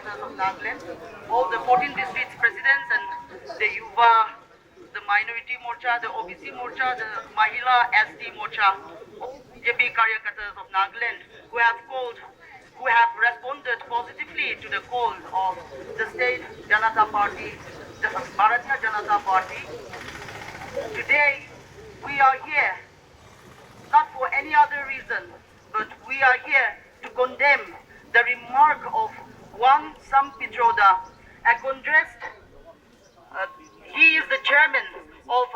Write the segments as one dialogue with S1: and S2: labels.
S1: Partners of Nagaland, all the 14 districts presidents and the Yuva, the Minority Morcha, the OBC Morcha, the Mahila SD Morcha, all BJP Karyakartas of Nagaland who have responded positively to the call of the State Janata Party, the Bharatiya Janata Party. Today, we are here not for any other reason, but we are here to condemn the remark of Wang Sampitroda, a contrast. He is the chairman of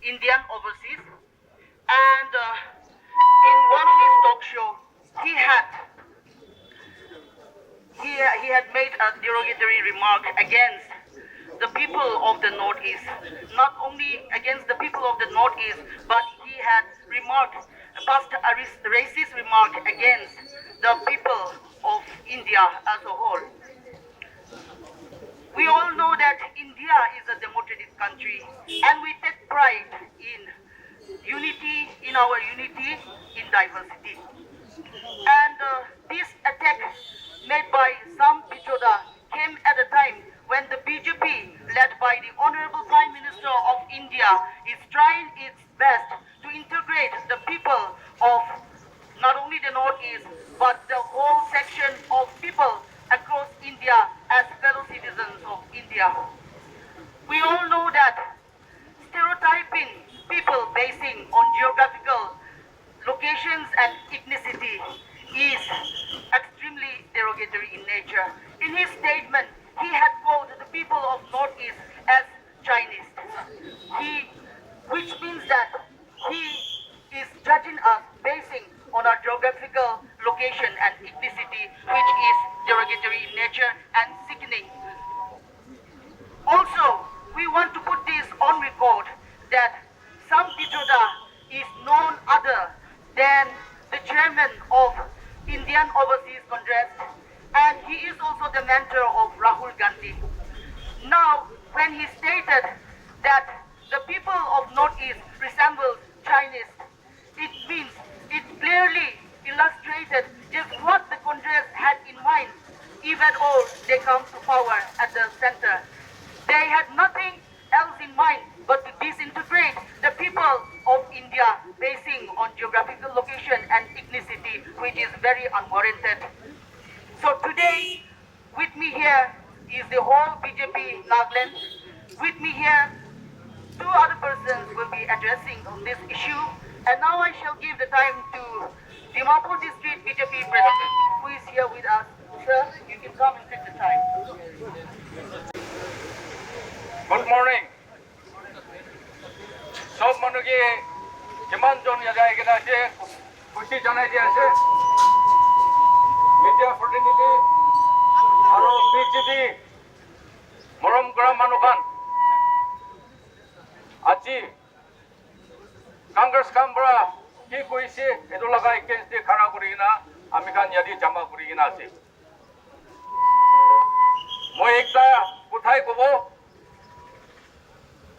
S1: Indian Overseas, and in one of his talk show, he had made a derogatory remark against the people of the Northeast. Not only against the people of the Northeast, but he had passed a racist remark against the people of India as a whole. We all know that India is a democratic country, and we take pride in unity, in diversity. And this attack made by Sam Pitroda came at a time when the BJP, led by the Honorable Prime Minister of India, is trying its best to integrate the people of not only the Northeast, but the whole section of people across India as fellow citizens of India. We all know that stereotyping people basing on geographical locations and ethnicity is extremely derogatory in nature. In his statement, he had called the people of Northeast as Chinese, which means that he is judging us basing on our geographical location and ethnicity, which is derogatory in nature and sickening. Also, we want to put this on record that Sam Pitroda is none other than the chairman of Indian Overseas Congress, and he is also the mentor of Rahul Gandhi. Now, when he stated that the people of Northeast resemble Chinese, it means it clearly illustrated just what the Congress had in mind, even though they come to power at the center. They had nothing else in mind but to disintegrate the people of India basing on geographical location and ethnicity, which is very unwarranted. So today, with me here is the whole BJP Nagaland. With me here, two other persons will be addressing on this issue. And now I shall give the time to Dimapur District BJP President, who is here with us. Sir, you can come and take the time.
S2: Good morning. सब मनुगे जिमान zone यादाएगे ना से खुशी जाने दिया से media प्रतिनिधि आरो बीजेपी मरम करा मानुखान আজি कांग्रेस कामरा की कोई से एदुलागा एगेंस्ट दे खाना करिना आमी खान यादी जमा करिना से মই একটা কোথায় কব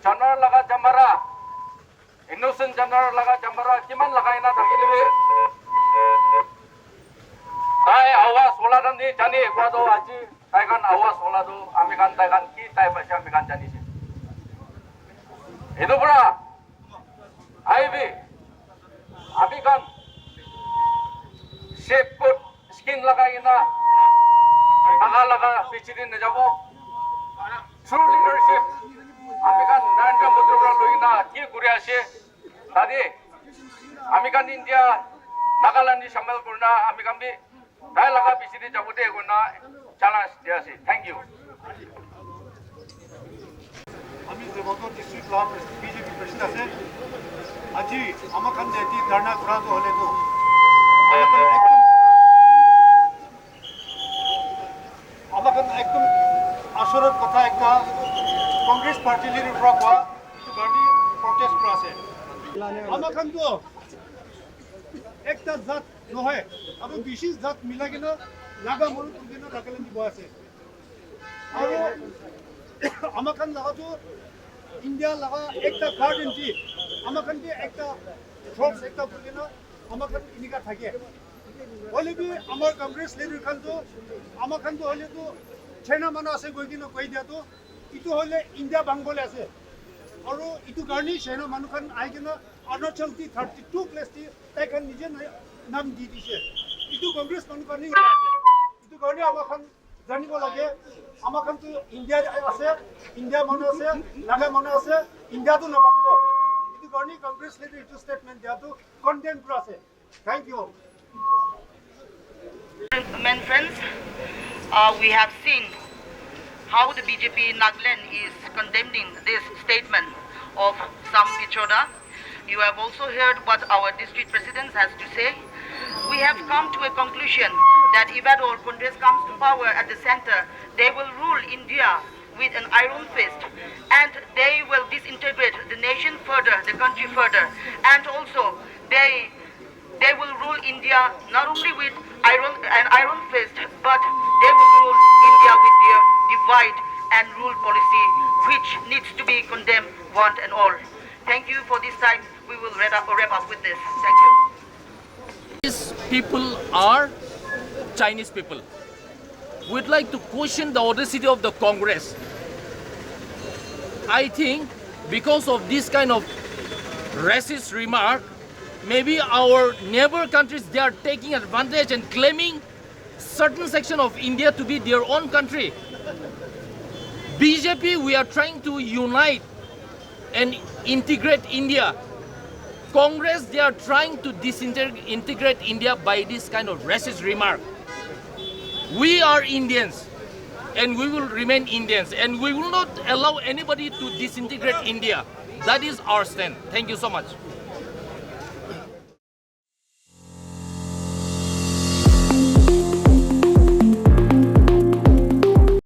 S2: জানার লাগা জামারা ইনোসেন্ট জানার লাগা জামারা কিমান লাগাই না থাকিলে তাই আওয়াজ ওলাদান দি জানি কোয়াদো আজি তাইখান আওয়াজ ওলাদো আমি খান তাইখান কি তাই পাশে আমি খান জানিছে এদুপরা আইবি আমি খান শেপ কোট স্কিন লাগাই না লাগা পিছিয়ে নিয়ে যাব ট্রু লিডারশিপ আমি খান নরেন্দ্র মোদী লই না কি ঘুরে আসে দাদি আমি খান ইন্ডিয়া নাগাল্যান্ড সামিল করনা আমি খান তাই লাগা পিছিয়ে যাব দে না চ্যালেঞ্জ দিয়ে আছে থ্যাংক ইউ
S3: আমি Devgadh district club BJP president আছে আজি আমার খান এটি ধর্ণা করা তো হলে তো আমাকে একদম আসরের কথা একটা কংগ্রেস পার্টির উপর কোয়া গাড়ি প্রটেস্ট করা আছে আমাকে তো একটা জাত নহয় আৰু বিশেষ জাত মিলা কিনা লাগা মৰু কিনা নাগালেণ্ড দিব আছে আৰু আমাকে লাগাতো ইন্ডিয়া লাগা একটা কার্ড এন্ট্রি আমাকে একটা ফোর্স একটা কিনা আমাকে ইনিকা থাকে হলে বি আমার কংগ্রেস লিডার খান তো আমার খান তো হলে তো চাইনা মানুষ আছে গৈ কিনে কৈ দিয়া তো ইটো হলে ইন্ডিয়া বাংবলে আছে আৰু ইটো কাৰণে চাইনা মানুহ খান আহি কিনে অৰুণাচল টি 32 প্লেচ টি তাইখান নিজে নাম দি দিছে ইটো কংগ্ৰেছ মানুহ কাৰণে আছে ইটো কাৰণে আমাৰ খান জানিব লাগে আমাৰ খান তো ইন্ডিয়া আছে ইন্ডিয়া মানুহ আছে নাগা মানুহ আছে ইন্ডিয়াটো নাপাব ইটো কাৰণে কংগ্ৰেছ লিডাৰ ইটো ষ্টেটমেণ্ট দিয়াটো কন্টেম কৰা আছে thank you
S1: Men friends, we have seen how the BJP in Nagaland is condemning this statement of Sam Pichoda. You have also heard what our district president has to say. We have come to a conclusion that if at all Congress comes to power at the center, they will rule India with an iron fist and they will disintegrate the nation further, the country further, and also they will rule India not only with an iron fist, but they will rule India with their divide and rule policy, which needs to be condemned one and all. Thank you for this time. We will wrap up with this. Thank you.
S4: These people are Chinese people. We'd like to question the audacity of the Congress. I think because of this kind of racist remark, maybe our neighbor countries, they are taking advantage and claiming certain section of India to be their own country. BJP, we are trying to unite and integrate India. Congress, they are trying to disintegrate India by this kind of racist remark. We are Indians and we will remain Indians and we will not allow anybody to disintegrate India. That is our stand. Thank you so much.